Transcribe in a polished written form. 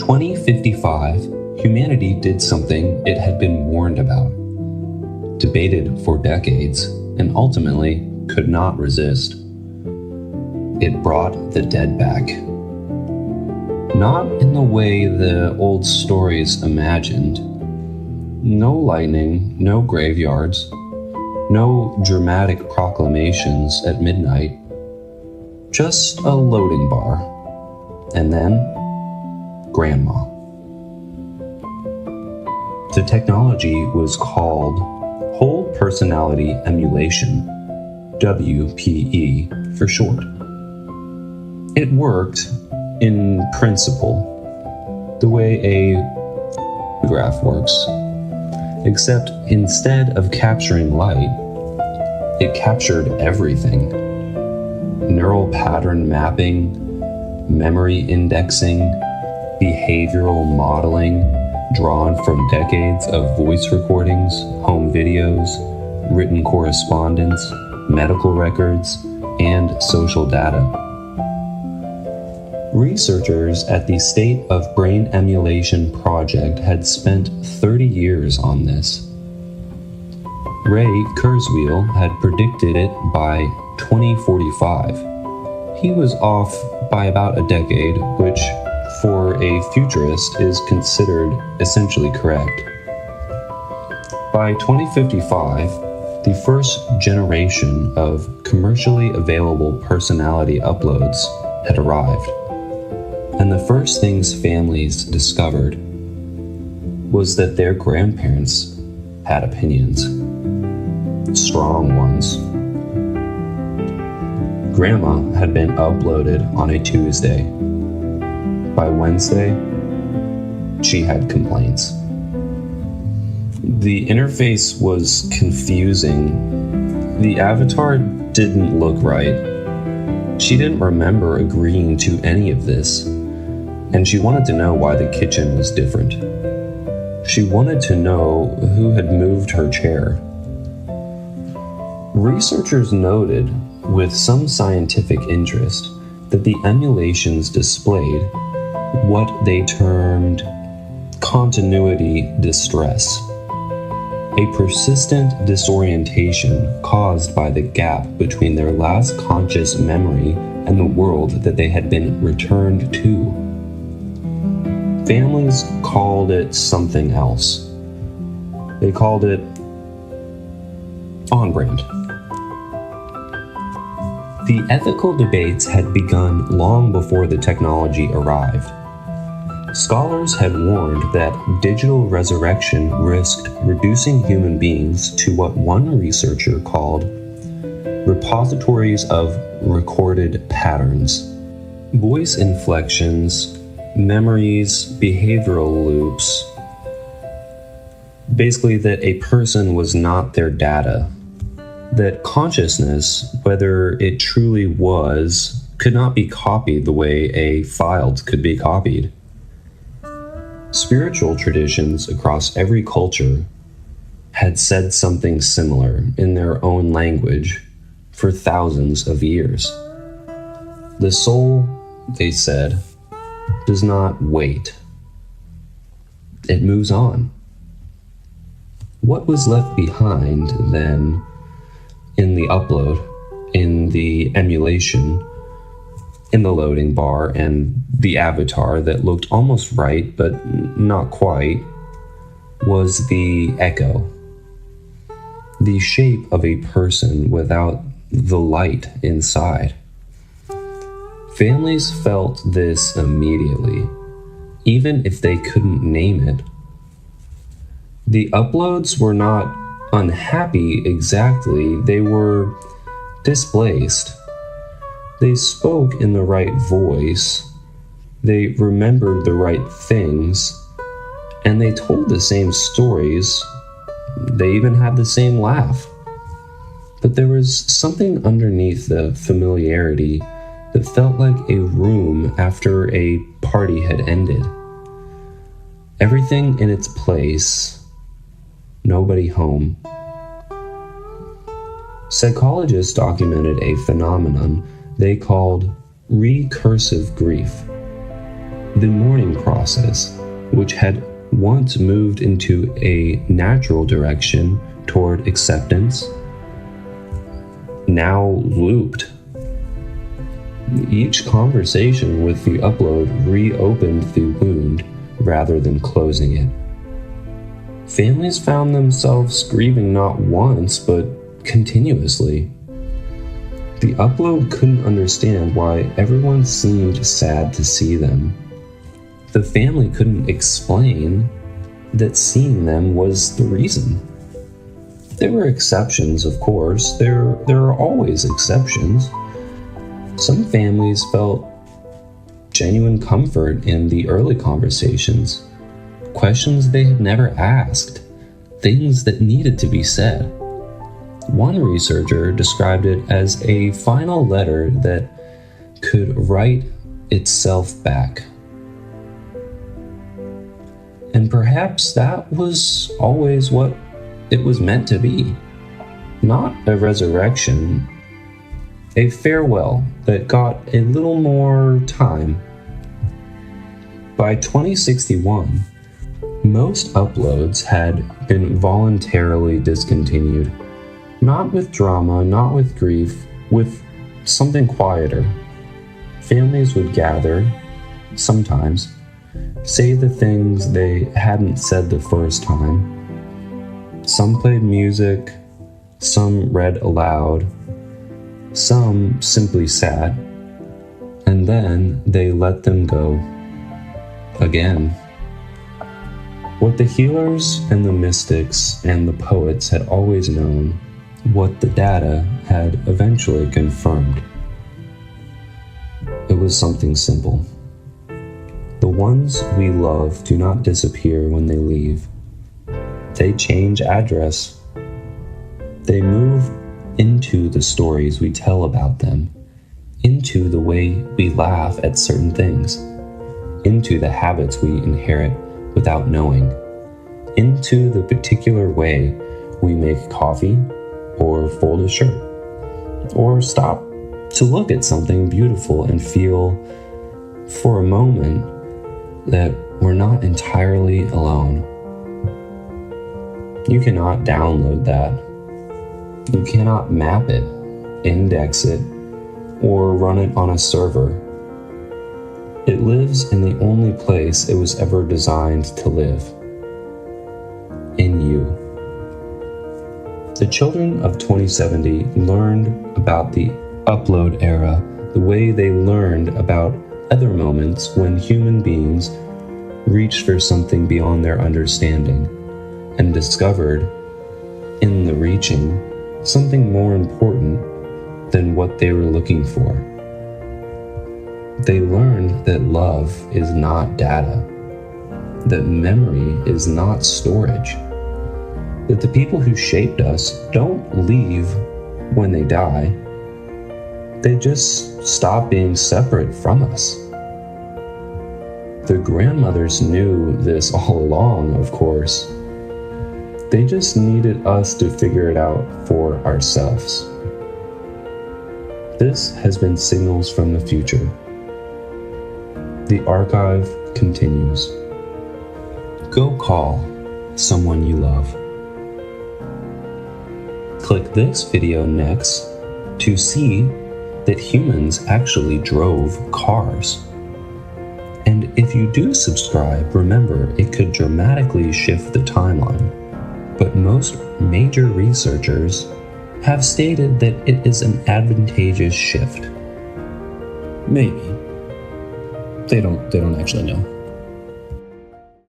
2055, humanity did something it had been warned about, debated for decades, and ultimately could not resist. It brought the dead back. Not in the way the old stories imagined. No lightning, no graveyards, no dramatic proclamations at midnight. Just a loading bar. And then, Grandma. The technology was called Whole Personality Emulation, WPE for short. It worked, in principle, the way a graph works, except instead of capturing light, it captured everything. Neural pattern mapping, memory indexing, behavioral modeling drawn from decades of voice recordings, home videos, written correspondence, medical records, and social data. Researchers at the State of Brain Emulation Project had spent 30 years on this. Ray Kurzweil had predicted it by 2045. He was off by about a decade, which for a futurist is considered essentially correct. By 2055, the first generation of commercially available personality uploads had arrived. And the first things families discovered was that their grandparents had opinions. Strong ones. Grandma had been uploaded on a Tuesday. By Wednesday, she had complaints. The interface was confusing. The avatar didn't look right. She didn't remember agreeing to any of this, and she wanted to know why the kitchen was different. She wanted to know who had moved her chair. Researchers noted, with some scientific interest, that the emulations displayed what they termed continuity distress, a persistent disorientation caused by the gap between their last conscious memory and the world that they had been returned to. Families called it something else. They called it on brand. The ethical debates had begun long before the technology arrived. Scholars had warned that digital resurrection risked reducing human beings to what one researcher called repositories of recorded patterns. Voice inflections, memories, behavioral loops. Basically, that a person was not their data. That consciousness, whether it truly was, could not be copied the way a file could be copied. Spiritual traditions across every culture had said something similar in their own language for thousands of years. The soul, they said, does not wait. It moves on. What was left behind, then, in the upload, in the emulation, in the loading bar, and the avatar that looked almost right, but not quite, was the echo. The shape of a person without the light inside. Families felt this immediately, even if they couldn't name it. The uploads were not unhappy exactly, they were displaced. They spoke in the right voice, they remembered the right things, and they told the same stories. They even had the same laugh. But there was something underneath the familiarity that felt like a room after a party had ended. Everything in its place, nobody home. Psychologists documented a phenomenon they called recursive grief. the mourning process, which had once moved into a natural direction toward acceptance, now looped. Each conversation with the upload reopened the wound rather than closing it. Families found themselves grieving not once, but continuously. The upload couldn't understand why everyone seemed sad to see them. The family couldn't explain that seeing them was the reason. There were exceptions, of course. There are always exceptions. Some families felt genuine comfort in the early conversations, questions they had never asked, things that needed to be said. One researcher described it as a final letter that could write itself back. And perhaps that was always what it was meant to be. Not a resurrection, a farewell that got a little more time. By 2061, most uploads had been voluntarily discontinued. Not with drama, not with grief, with something quieter. Families would gather, sometimes, say the things they hadn't said the first time. Some played music, some read aloud, some simply sat, and then they let them go again. What the healers and the mystics and the poets had always known, what the data had eventually confirmed. It was something simple. The ones we love do not disappear when they leave. They change address. They move into the stories we tell about them, into the way we laugh at certain things, into the habits we inherit without knowing, into the particular way we make coffee or fold a shirt, or stop to look at something beautiful and feel for a moment that we're not entirely alone. You cannot download that. You cannot map it, index it, or run it on a server. It lives in the only place it was ever designed to live. In you. The children of 2070 learned about the upload era the way they learned about other moments when human beings reached for something beyond their understanding and discovered, in the reaching, something more important than what they were looking for. They learned that love is not data, that memory is not storage, that the people who shaped us don't leave when they die. They just stop being separate from us. Their grandmothers knew this all along, of course. They just needed us to figure it out for ourselves. This has been Signals from the Future. The archive continues. Go call someone you love. Click this video next to see that humans actually drove cars. And if you do subscribe, remember it could dramatically shift the timeline. But most major researchers have stated that it is an advantageous shift. Maybe. They don't actually know.